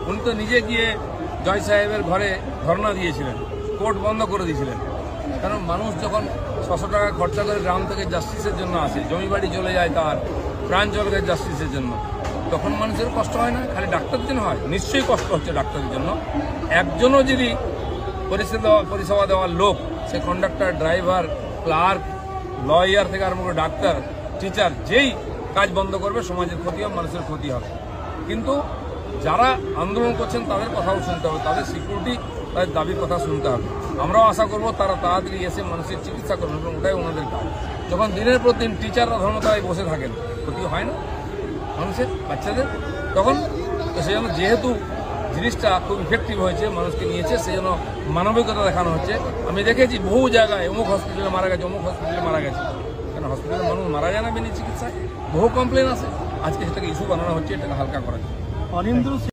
উনি তো নিজে গিয়ে জয় সাহেবের ঘরে ধর্ণা দিয়েছিলেন, কোর্ট বন্ধ করে দিয়েছিলেন। কারণ মানুষ যখন 600 টাকা খরচা করে গ্রাম থেকে জাস্টিসের জন্য আসে, জমি বাড়ি চলে যায় তার, প্রাণ চলে যায় জাস্টিসের জন্য, তখন মানুষের কষ্ট হয় না? খালি ডাক্তারের জন্য হয়? নিশ্চয়ই কষ্ট হচ্ছে ডাক্তারের জন্য। একজনও যদি পরিষেবা দেওয়ার লোক, সে কন্ডাক্টর, ড্রাইভার, ক্লার্ক, লয়ার থেকে আরম্ভ করে ডাক্তার, টিচার, যেই কাজ বন্ধ করবে সমাজের ক্ষতি হবে, মানুষের ক্ষতি হবে। কিন্তু যারা আন্দোলন করছেন তাদের কথাও শুনতে হবে, তাদের সিকিউরিটি, তাদের দাবির কথা শুনতে হবে। আমরাও আশা করব তারা তাড়াতাড়ি এসে মানুষের চিকিৎসা করবেন, এবং ওটাই ওনাদের কাজ। যখন দিনের পর দিন টিচাররা ধর্মতলায় বসে থাকেন, ক্ষতি হয় না মানুষের, বাচ্চাদের? তখন সেই জন্য যেহেতু জিনিসটা খুব ইফেক্টিভ হয়েছে, মানুষকে নিয়েছে, সেই জন্য মানবিকতা দেখানো হচ্ছে। আমি দেখেছি বহু জায়গায় অমুক হসপিটালে মারা গেছে, অমুক হসপিটালে মারা গেছে। কেন হসপিটালে মানুষ মারা যায় না বিনা চিকিৎসায়? বহু কমপ্লেন আছে। আজকে সেটাকে ইস্যু বানানো হচ্ছে, এটাকে হালকা করার জন্য।